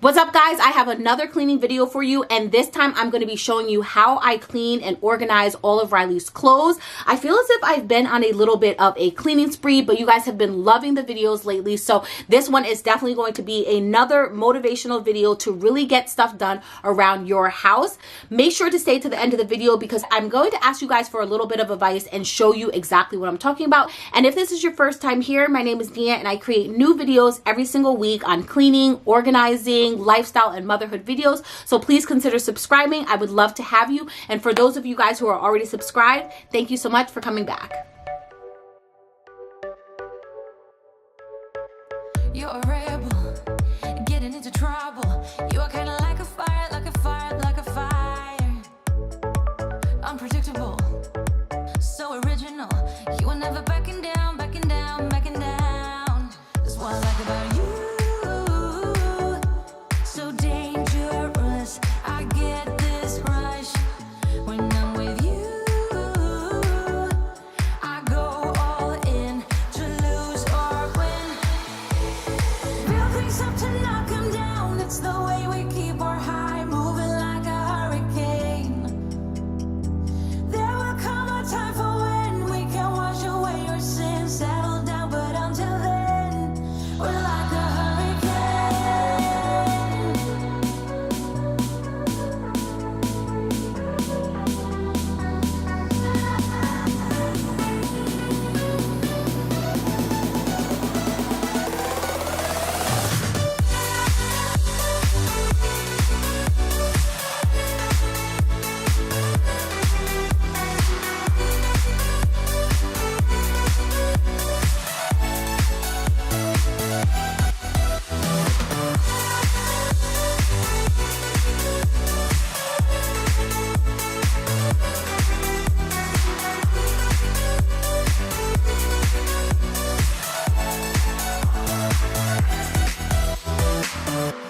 What's up, guys? I have another cleaning video for you, and this time I'm going to be showing you how I clean and organize all of Riley's clothes. I feel as if I've been on a little bit of a cleaning spree, but you guys have been loving the videos lately, so this one is definitely going to be another motivational video to really get stuff done around your house. Make sure to stay to the end of the video because I'm going to ask you guys for a little bit of advice and show you exactly what I'm talking about. And if this is your first time here, my name is Nia, and I create new videos every single week on cleaning, organizing, lifestyle, and motherhood videos. So please consider subscribing. I would love to have you. And for those of you guys who are already subscribed, thank you so much for coming back. You're a rebel, getting into trouble. You are kind of like a fire, like a fire, like a fire. Unpredictable, so original. You are never backing down, backing down, backing down. That's what I like about you. So dangerous, I get this rush when I'm with you. I go all in to lose or win. Build things up to knock 'em down. It's the way we keep our high, moving like a hurricane. There will come a time for when we can wash away your sins, settle down, but until then, we're like a hurricane.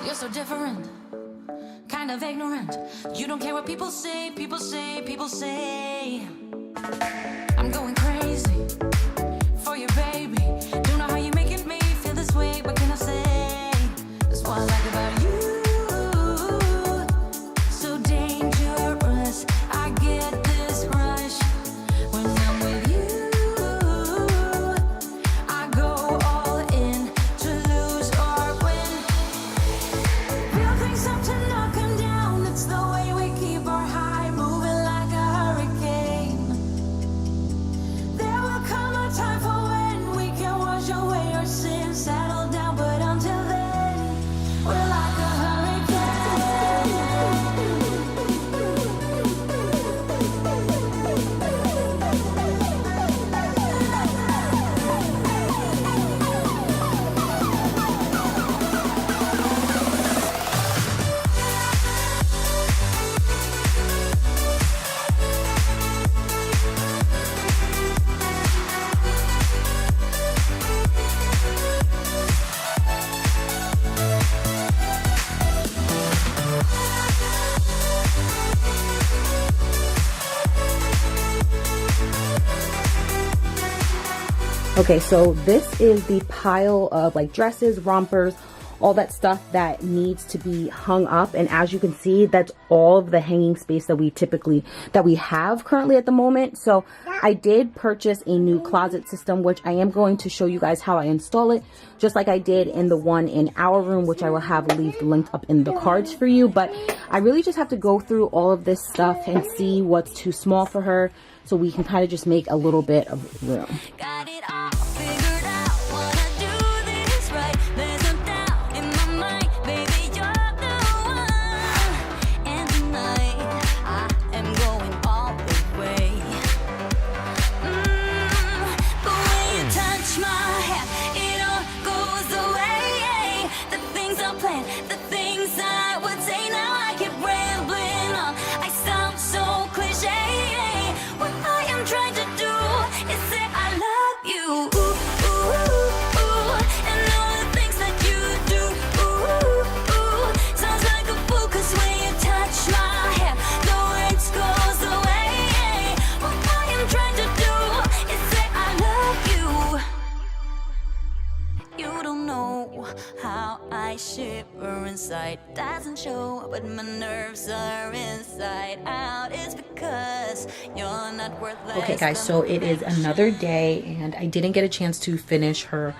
You're so different, kind of ignorant. You don't care what people say, people say, people say. I'm going crazy for you, baby. Don't know how you're making me feel this way. What can I say? That's what I like about you. So dangerous, I get this rush when I'm with you. I go all in to lose or win. Build things up to knock 'em down. It's the way we keep our high, moving like a hurricane. There will come a time for when we can wash away our sins, settle down, but until then, we're like a Okay, so this is the pile of like dresses, rompers, all that stuff that needs to be hung up. And as you can see, that's all of the hanging space that we have currently at the moment. So I did purchase a new closet system, which I am going to show you guys how I install it, just like I did in the one in our room, which I will have leave linked up in the cards for you. But I really just have to go through all of this stuff and see what's too small for her, so we can kind of just make a little bit of room. got it all figured out. Wanna do this right. There's no doubt in my mind, baby, you're the one. And tonight I am going all the way. The way you touch my hand, it all goes away. The things I planned, the things I would say, now I keep rambling on. I sound so cliche. What I am trying to do is say I love you. And all the things that you do. Sounds like a fool, 'cause when you touch my hand, the words goes away. What I am trying to do is say I love you. You don't know how I shiver inside. sight doesn't show, but my nerves are inside out. It's because you're not worth less. Okay guys, so it is another day and I didn't get a chance to finish her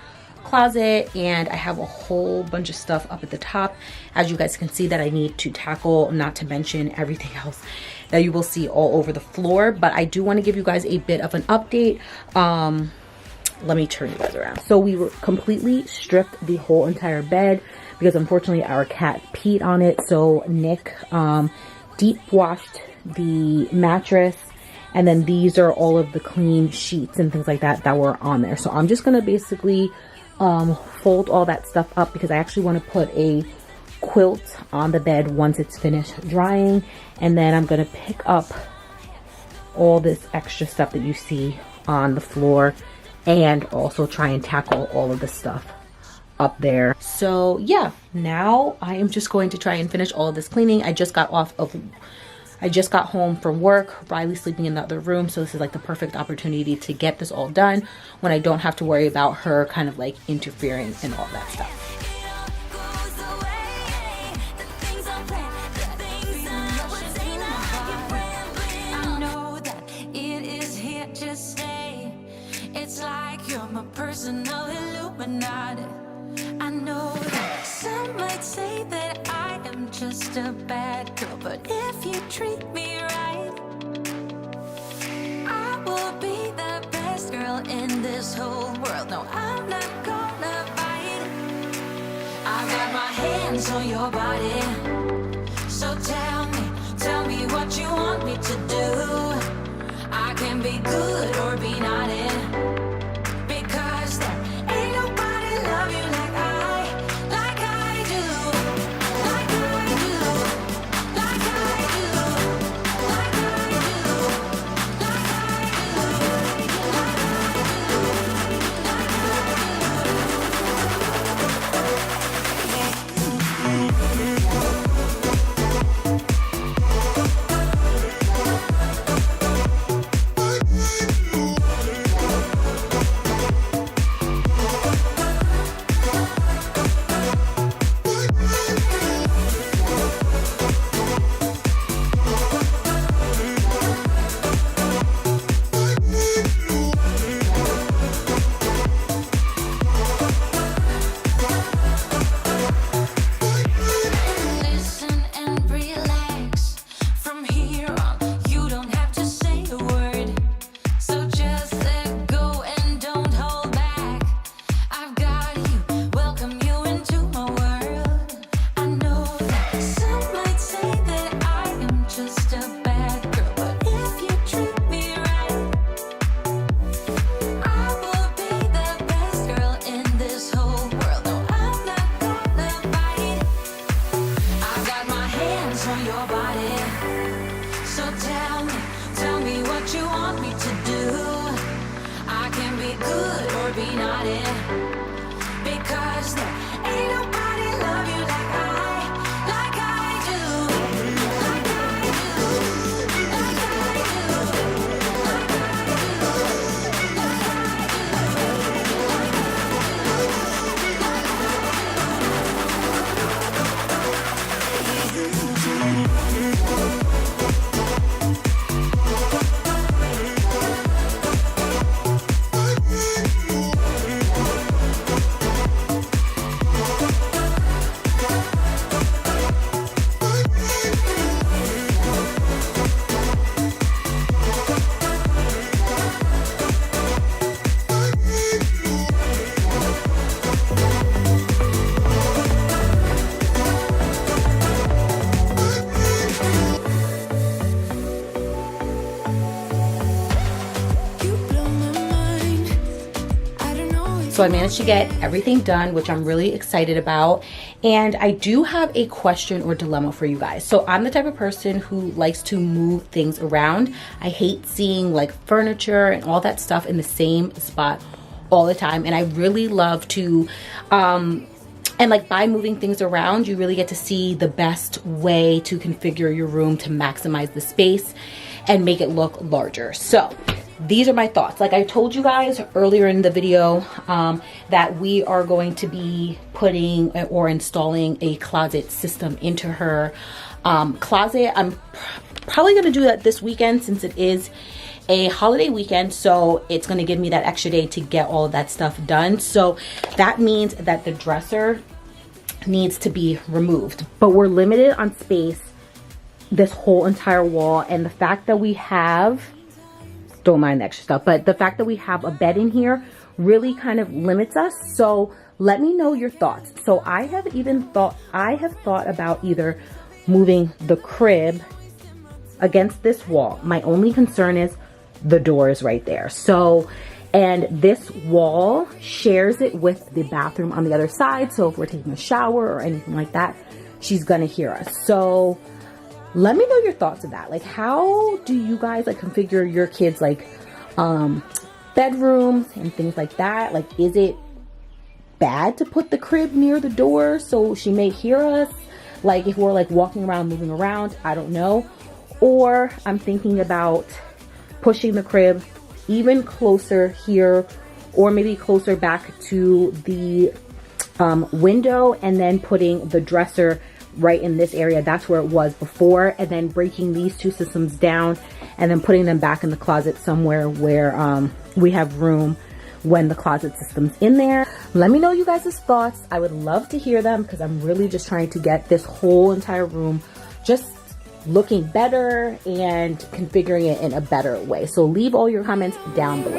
closet, and I have a whole bunch of stuff up at the top, as you guys can see, that I need to tackle, not to mention everything else that you will see all over the floor. But I do want to give you guys a bit of an update. Let me turn you guys around. So we were completely stripped the whole entire bed because unfortunately our cat peed on it. So Nick deep washed the mattress, and then these are all of the clean sheets and things like that that were on there. So I'm just gonna basically fold all that stuff up because I actually want to put a quilt on the bed once it's finished drying, and then I'm gonna pick up all this extra stuff that you see on the floor and also try and tackle all of the stuff up there. So yeah, now I am just going to try and finish all of this cleaning. I just got home from work. Riley's sleeping in the other room, so this is like the perfect opportunity to get this all done when I don't have to worry about her kind of like interfering and all that stuff. I know that it is here to stay. It's like you're my personal Illuminati. I know that some might say that I am just a bad girl, but if you treat me right, I will be the best girl in this whole world. No, I'm not gonna bite. I got my hands on your body, so tell me what you want me to do. I can be good or be naughty, because there ain't nobody love you like I do, like I do, like I do, like I do, listen and relax. From here on, you don't have to say a word. So just let go and don't hold back. I've got you, welcome you into my world. I know that some might say that I am just a bad girl, but if you treat me right, I will be the best girl in this whole world. No, I'm not gonna bite. I got my hands on your body, so tell me what you want me to do. I can be good or be naughty, because there ain't nobody love you like I do, like I do, like I do, like So I managed to get everything done, which I'm really excited about. And I do have a question or dilemma for you guys. So I'm the type of person who likes to move things around. I hate seeing like furniture and all that stuff in the same spot all the time. And I really love to, and like by moving things around, you really get to see the best way to configure your room to maximize the space and make it look larger. So these are my thoughts. Like I told you guys earlier in the video, that we are going to be putting or installing a closet system into her closet. I'm probably going to do that this weekend since it is a holiday weekend, so it's going to give me that extra day to get all of that stuff done. So that means that the dresser needs to be removed, but we're limited on space this whole entire wall, and the fact that we have, don't mind the extra stuff, but the fact that we have a bed in here really kind of limits us. So let me know your thoughts. So I have thought about either moving the crib against this wall. My only concern is the door is right there. So, and this wall shares it with the bathroom on the other side. So if we're taking a shower or anything like that, she's gonna hear us. So let me know your thoughts of that. Like, how do you guys like configure your kids like bedrooms and things like that? Like, is it bad to put the crib near the door so she may hear us? Like if we're like walking around, moving around, I don't know. Or I'm thinking about pushing the crib even closer here, or maybe closer back to the window, and then putting the dresser right in this area. That's where it was before, and then breaking these two systems down and then putting them back in the closet somewhere where we have room when the closet system's in there. Let me know you guys' thoughts. I would love to hear them because I'm really just trying to get this whole entire room just looking better and configuring it in a better way. So leave all your comments down below.